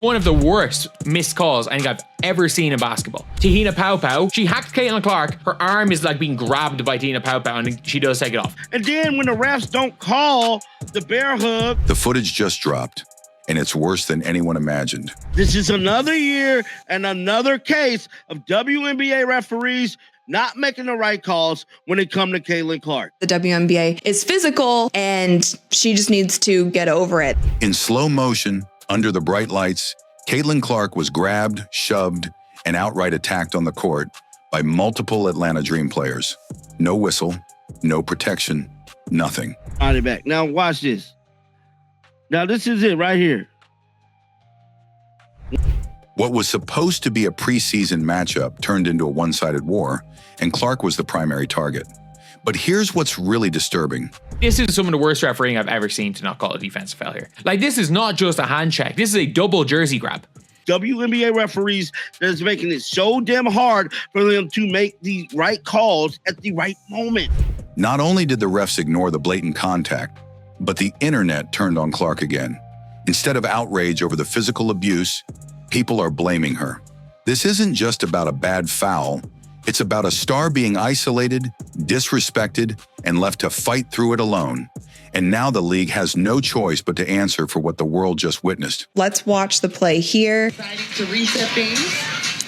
One of the worst missed calls I think I've ever seen in basketball. Te-Hina Paopao, she hacked Caitlin Clark. Her arm is like being grabbed by Te-Hina Paopao and she does take it off. And then when the refs don't call the bear hug. The footage just dropped, and it's worse than anyone imagined. This is another year and another case of WNBA referees not making the right calls when it comes to Caitlin Clark. The WNBA is physical and she just needs to get over it. In slow motion, under the bright lights, Caitlin Clark was grabbed, shoved, and outright attacked on the court by multiple Atlanta Dream players. No whistle, no protection, nothing. Body back. Now watch this. Now this is it right here. What was supposed to be a preseason matchup turned into a one-sided war, and Clark was the primary target. But here's what's really disturbing. This is some of the worst refereeing I've ever seen to not call a defensive foul here. Like, this is not just a hand check. This is a double jersey grab. WNBA referees that's making it so damn hard for them to make the right calls at the right moment. Not only did the refs ignore the blatant contact, but the internet turned on Clark again. Instead of outrage over the physical abuse, people are blaming her. This isn't just about a bad foul. It's about a star being isolated, disrespected, and left to fight through it alone. And now the league has no choice but to answer for what the world just witnessed. Let's watch the play here. Deciding to reset things.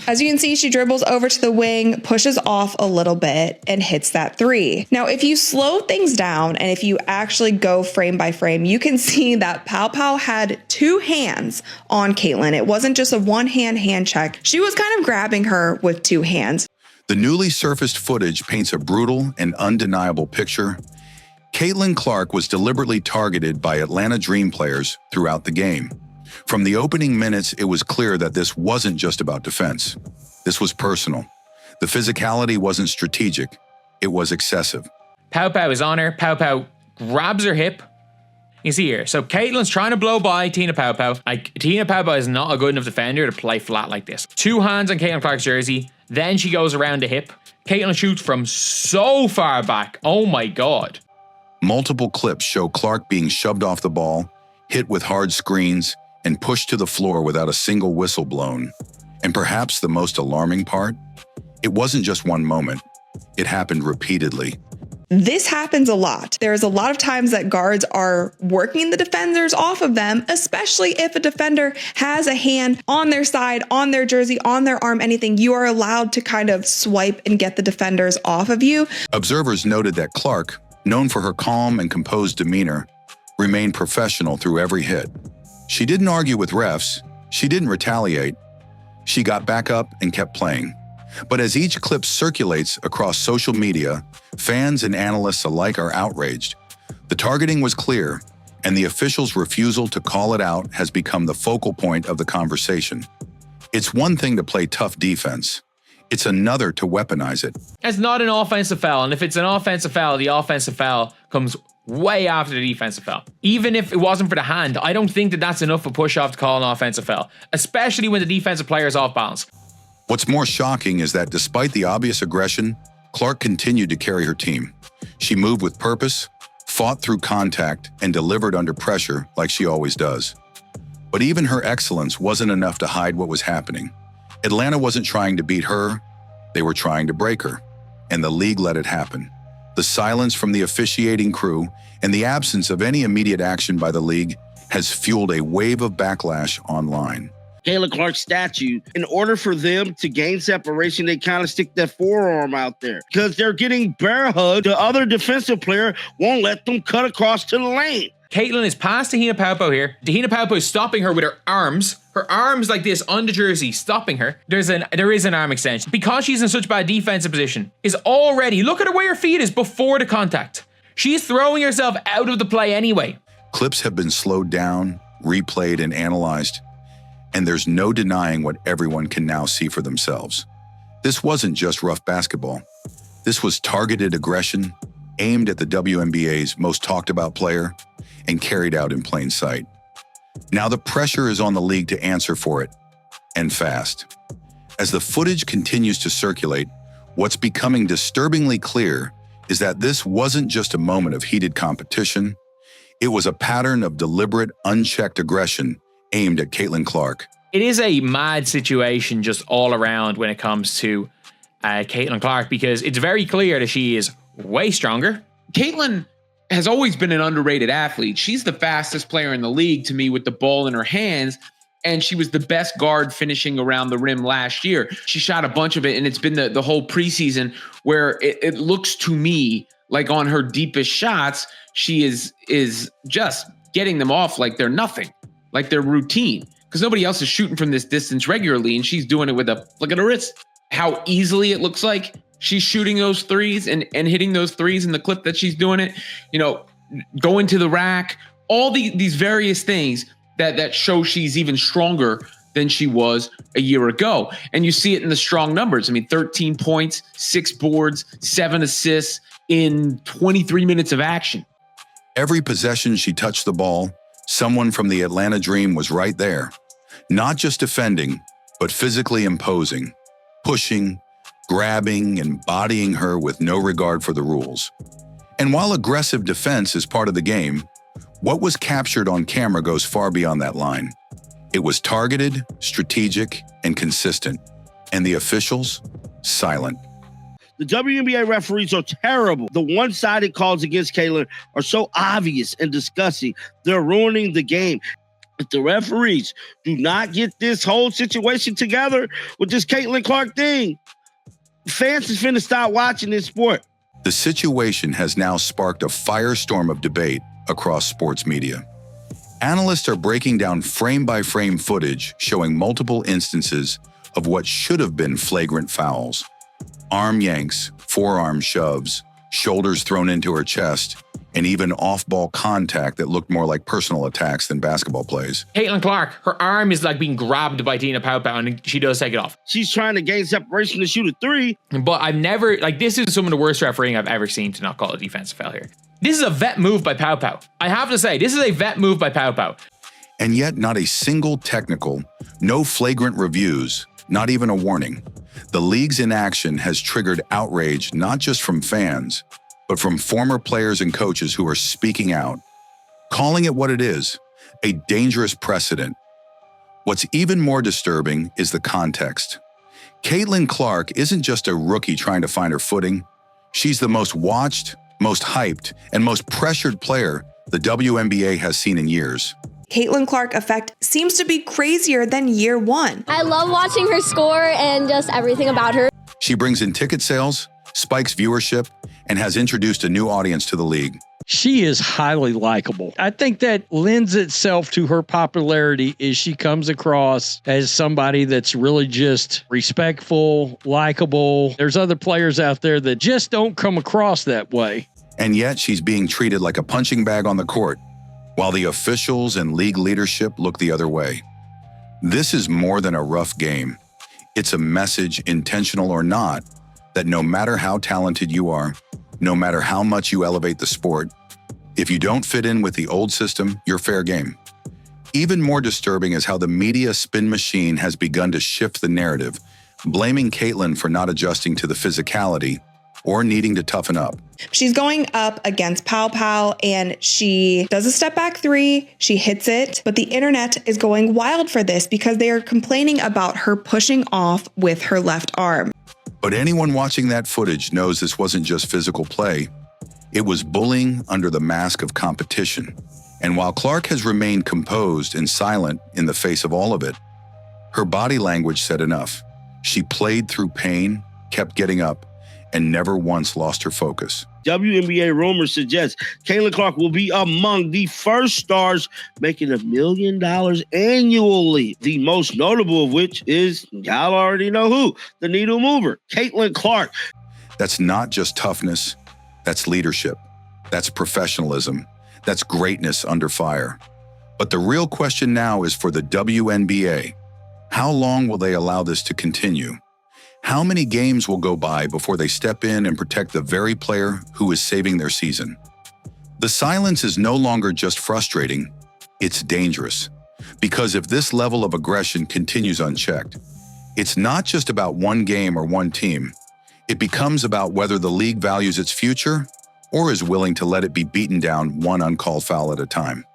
As you can see, she dribbles over to the wing, pushes off a little bit, and hits that three. Now, if you slow things down and if you actually go frame by frame, you can see that Paopao had two hands on Caitlin. It wasn't just a one-hand hand check. She was kind of grabbing her with two hands. The newly surfaced footage paints a brutal and undeniable picture. Caitlin Clark was deliberately targeted by Atlanta Dream players throughout the game. From the opening minutes, it was clear that this wasn't just about defense. This was personal. The physicality wasn't strategic. It was excessive. Paopao is on her. Paopao grabs her hip. You see here. So Caitlin's trying to blow by Te-Hina Paopao. Like, Te-Hina Paopao is not a good enough defender to play flat like this. Two hands on Caitlin Clark's jersey. Then she goes around the hip. Caitlin shoots from so far back. Oh my God. Multiple clips show Clark being shoved off the ball, hit with hard screens, and pushed to the floor without a single whistle blown. And perhaps the most alarming part, it wasn't just one moment. It happened repeatedly. This happens a lot. There's a lot of times that guards are working the defenders off of them, especially if a defender has a hand on their side, on their jersey, on their arm, anything. You are allowed to kind of swipe and get the defenders off of you. Observers noted that Clark, known for her calm and composed demeanor, remained professional through every hit. She didn't argue with refs. She didn't retaliate. She got back up and kept playing. But as each clip circulates across social media, fans and analysts alike are outraged. The targeting was clear, and the officials' refusal to call it out has become the focal point of the conversation. It's one thing to play tough defense. It's another to weaponize it. It's not an offensive foul, and if it's an offensive foul, the offensive foul comes way after the defensive foul. Even if it wasn't for the hand, I don't think that that's enough of a push-off to call an offensive foul, especially when the defensive player is off balance. What's more shocking is that despite the obvious aggression, Clark continued to carry her team. She moved with purpose, fought through contact, and delivered under pressure like she always does. But even her excellence wasn't enough to hide what was happening. Atlanta wasn't trying to beat her, they were trying to break her, and the league let it happen. The silence from the officiating crew and the absence of any immediate action by the league has fueled a wave of backlash online. Caitlin Clark's statue, in order for them to gain separation, they kind of stick their forearm out there because they're getting bear hugged. The other defensive player won't let them cut across to the lane. Caitlin is past Te-Hina Paopao here. Te-Hina Paopao is stopping her with her arms. Her arms like this on the jersey, stopping her. There is an arm extension. Because she's in such bad defensive position, is already, look at her where her feet is before the contact. She's throwing herself out of the play anyway. Clips have been slowed down, replayed, and analyzed, and there's no denying what everyone can now see for themselves. This wasn't just rough basketball. This was targeted aggression, aimed at the WNBA's most talked about player, and carried out in plain sight. Now the pressure is on the league to answer for it, and fast. As the footage continues to circulate, what's becoming disturbingly clear is that this wasn't just a moment of heated competition. It was a pattern of deliberate, unchecked aggression aimed at Caitlin Clark. It is a mad situation just all around when it comes to Caitlin Clark, because it's very clear that she is way stronger. Caitlin has always been an underrated athlete. She's the fastest player in the league to me with the ball in her hands. And she was the best guard finishing around the rim last year. She shot a bunch of it, and it's been the whole preseason where it looks to me like on her deepest shots, she is just getting them off like they're nothing, like they're routine, because nobody else is shooting from this distance regularly, and she's doing it with a flick of the wrist. How easily it looks like she's shooting those threes and hitting those threes in the clip that she's doing it, going to the rack, all these various things that show she's even stronger than she was a year ago. And you see it in the strong numbers. I mean, 13 points, 6 boards, 7 assists in 23 minutes of action. Every possession she touched the ball, someone from the Atlanta Dream was right there. Not just defending, but physically imposing, pushing, grabbing, and bodying her with no regard for the rules. And while aggressive defense is part of the game, what was captured on camera goes far beyond that line. It was targeted, strategic, and consistent. And the officials, silent. The WNBA referees are terrible. The one-sided calls against Caitlin are so obvious and disgusting. They're ruining the game. If the referees do not get this whole situation together with this Caitlin Clark thing, fans is finna stop watching this sport. The situation has now sparked a firestorm of debate across sports media. Analysts are breaking down frame-by-frame footage showing multiple instances of what should have been flagrant fouls. Arm yanks, forearm shoves, shoulders thrown into her chest, and even off-ball contact that looked more like personal attacks than basketball plays. Caitlin Clark, her arm is like being grabbed by Tina Paopao, and she does take it off. She's trying to gain separation to shoot a three. But I've never, this is some of the worst refereeing I've ever seen to not call a defensive foul here. This is a vet move by Paopao. I have to say, this is a vet move by Paopao. And yet not a single technical, no flagrant reviews, not even a warning. The league's inaction has triggered outrage not just from fans, but from former players and coaches who are speaking out, calling it what it is, a dangerous precedent. What's even more disturbing is the context. Caitlin Clark isn't just a rookie trying to find her footing. She's the most watched, most hyped, and most pressured player the WNBA has seen in years. Caitlin Clark effect seems to be crazier than year one. I love watching her score and just everything about her. She brings in ticket sales, spikes viewership, and has introduced a new audience to the league. She is highly likable. I think that lends itself to her popularity is she comes across as somebody that's really just respectful, likable. There's other players out there that just don't come across that way. And yet she's being treated like a punching bag on the court, while the officials and league leadership look the other way. This is more than a rough game. It's a message, intentional or not, that no matter how talented you are, no matter how much you elevate the sport, if you don't fit in with the old system, you're fair game. Even more disturbing is how the media spin machine has begun to shift the narrative, blaming Caitlin for not adjusting to the physicality or needing to toughen up. She's going up against Paopao and she does a step back three. She hits it, but the internet is going wild for this because they are complaining about her pushing off with her left arm. But anyone watching that footage knows this wasn't just physical play. It was bullying under the mask of competition. And while Clark has remained composed and silent in the face of all of it, her body language said enough. She played through pain, kept getting up, and never once lost her focus. WNBA rumors suggest Caitlin Clark will be among the first stars making $1 million annually. The most notable of which is, y'all already know who, the needle mover, Caitlin Clark. That's not just toughness, that's leadership, that's professionalism, that's greatness under fire. But the real question now is for the WNBA. How long will they allow this to continue? How many games will go by before they step in and protect the very player who is saving their season? The silence is no longer just frustrating, it's dangerous. Because if this level of aggression continues unchecked, it's not just about one game or one team. It becomes about whether the league values its future or is willing to let it be beaten down one uncalled foul at a time.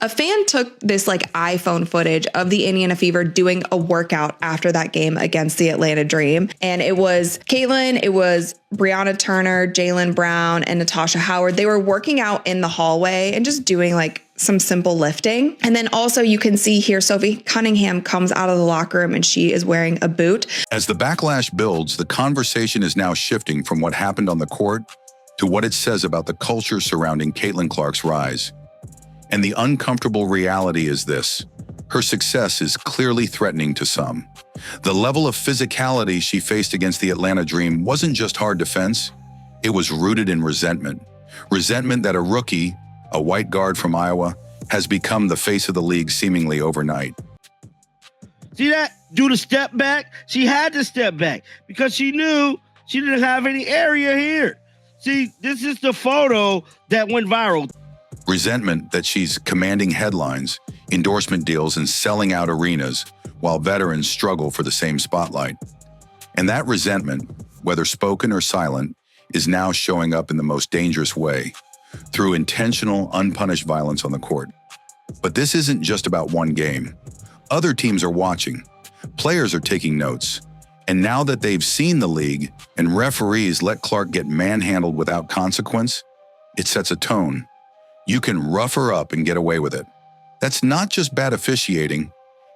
A fan took this like iPhone footage of the Indiana Fever doing a workout after that game against the Atlanta Dream. And it was Caitlin, it was Brianna Turner, Jaylen Brown, and Natasha Howard. They were working out in the hallway and just doing like some simple lifting. And then also you can see here, Sophie Cunningham comes out of the locker room and she is wearing a boot. As the backlash builds, the conversation is now shifting from what happened on the court to what it says about the culture surrounding Caitlin Clark's rise. And the uncomfortable reality is this: her success is clearly threatening to some. The level of physicality she faced against the Atlanta Dream wasn't just hard defense, it was rooted in resentment. Resentment that a rookie, a white guard from Iowa, has become the face of the league seemingly overnight. See that? Do the step back. She had to step back because she knew she didn't have any area here. See, this is the photo that went viral. Resentment that she's commanding headlines, endorsement deals, and selling out arenas while veterans struggle for the same spotlight. And that resentment, whether spoken or silent, is now showing up in the most dangerous way, through intentional, unpunished violence on the court. But this isn't just about one game. Other teams are watching. Players are taking notes. And now that they've seen the league and referees let Clark get manhandled without consequence, it sets a tone. You can rough her up and get away with it. That's not just bad officiating,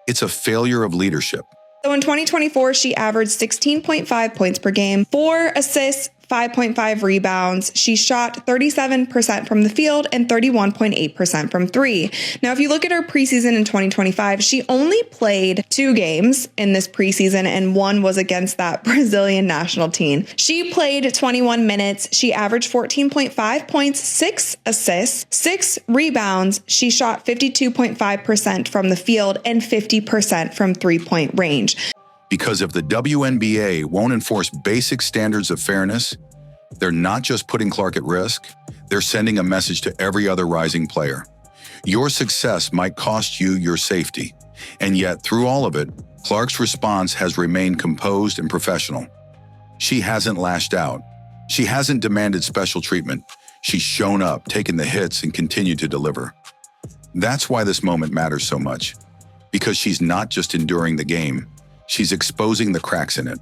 it's a failure of leadership. So in 2024, she averaged 16.5 points per game, 4 assists, 5.5 rebounds. She shot 37% from the field and 31.8% from three. Now, if you look at her preseason in 2025, she only played 2 games in this preseason, and one was against that Brazilian national team. She played 21 minutes. She averaged 14.5 points, 6 assists, 6 rebounds. She shot 52.5% from the field and 50% from three-point range. Because if the WNBA won't enforce basic standards of fairness, they're not just putting Clark at risk, they're sending a message to every other rising player. Your success might cost you your safety, and yet through all of it, Clark's response has remained composed and professional. She hasn't lashed out. She hasn't demanded special treatment. She's shown up, taken the hits, and continued to deliver. That's why this moment matters so much, because she's not just enduring the game, she's exposing the cracks in it.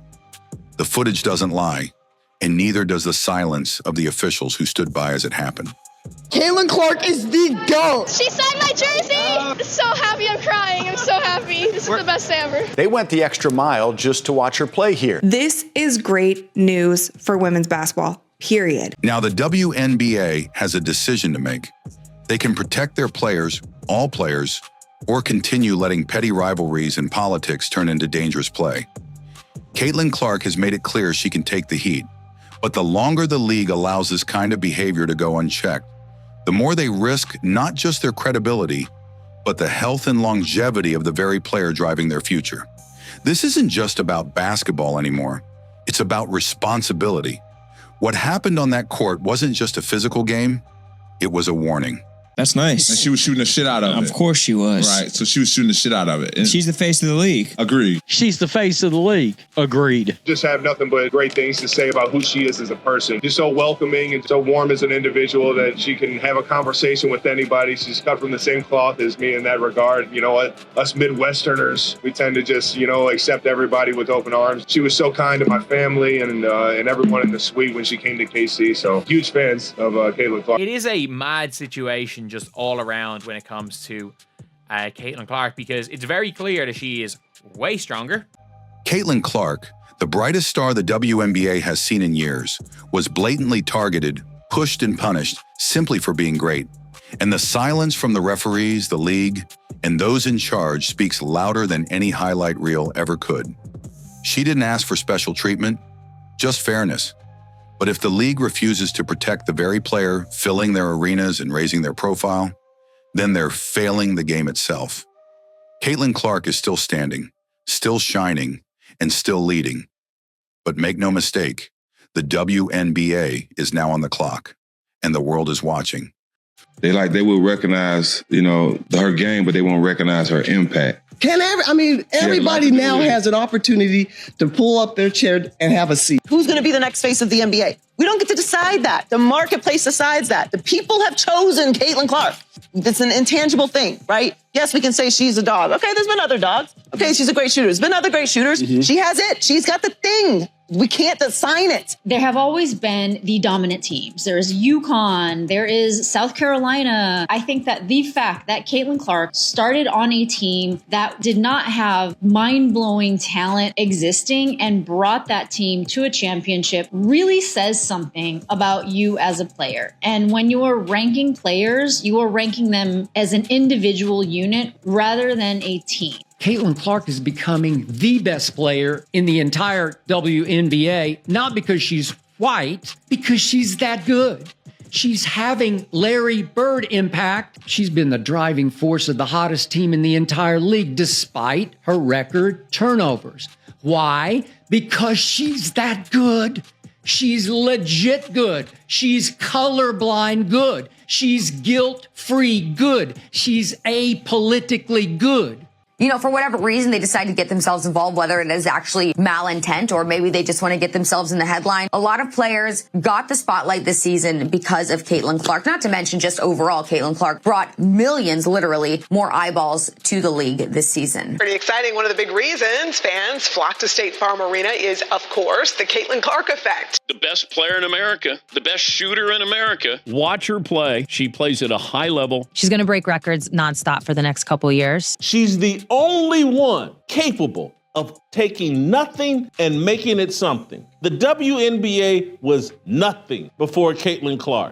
The footage doesn't lie, and neither does the silence of the officials who stood by as it happened. Caitlin Clark is the GOAT. She signed my jersey. I'm so happy. I'm crying. I'm so happy. This is the best day ever. They went the extra mile just to watch her play here. This is great news for women's basketball, period. Now, the WNBA has a decision to make. They can protect their players, all players, or continue letting petty rivalries and politics turn into dangerous play. Caitlin Clark has made it clear she can take the heat, but the longer the league allows this kind of behavior to go unchecked, the more they risk not just their credibility, but the health and longevity of the very player driving their future. This isn't just about basketball anymore. It's about responsibility. What happened on that court wasn't just a physical game, it was a warning. That's nice. And she was shooting the shit out of it. Of course she was. Right. So she was shooting the shit out of it. And she's the face of the league. Agreed. She's the face of the league. Agreed. Just have nothing but great things to say about who she is as a person. Just so welcoming and so warm as an individual that she can have a conversation with anybody. She's cut from the same cloth as me in that regard. You know what? Us Midwesterners, we tend to just, accept everybody with open arms. She was so kind to my family and everyone in the suite when she came to KC. So huge fans of Caitlin Clark. It is a mad situation just all around when it comes to Caitlin Clark, because it's very clear that she is way stronger. Caitlin Clark, the brightest star the WNBA has seen in years, was blatantly targeted, pushed, and punished simply for being great. And the silence from the referees, the league, and those in charge speaks louder than any highlight reel ever could. She didn't ask for special treatment, just fairness. But if the league refuses to protect the very player filling their arenas and raising their profile, then they're failing the game itself. Caitlin Clark is still standing, still shining, and still leading. But make no mistake, the WNBA is now on the clock, and the world is watching. They will recognize, her game, but they won't recognize her impact. Everybody now has an opportunity to pull up their chair and have a seat. Who's going to be the next face of the NBA? We don't get to decide that. The marketplace decides that. The people have chosen Caitlin Clark. It's an intangible thing, right? Yes, we can say she's a dog. Okay, there's been other dogs. Okay, she's a great shooter. There's been other great shooters. She has it. She's got the thing. We can't assign it. There have always been the dominant teams. There's UConn. There is South Carolina. I think that the fact that Caitlin Clark started on a team that did not have mind-blowing talent existing and brought that team to a championship really says something about you as a player. And when you are ranking players, you are ranking them as an individual unit rather than a team. Caitlin Clark is becoming the best player in the entire WNBA, not because she's white, because she's that good. She's having Larry Bird impact. She's been the driving force of the hottest team in the entire league, despite her record turnovers. Why? Because she's that good. She's legit good. She's colorblind good. She's guilt-free good. She's apolitically good. You know, for whatever reason, they decide to get themselves involved, whether it is actually malintent or maybe they just want to get themselves in the headline. A lot of players got the spotlight this season because of Caitlin Clark, not to mention just overall Caitlin Clark brought millions, literally, more eyeballs to the league this season. Pretty exciting. One of the big reasons fans flock to State Farm Arena is, of course, the Caitlin Clark effect. The best player in America, the best shooter in America. Watch her play. She plays at a high level. She's going to break records nonstop for the next couple years. She's the only one capable of taking nothing and making it something. The WNBA was nothing before Caitlin Clark.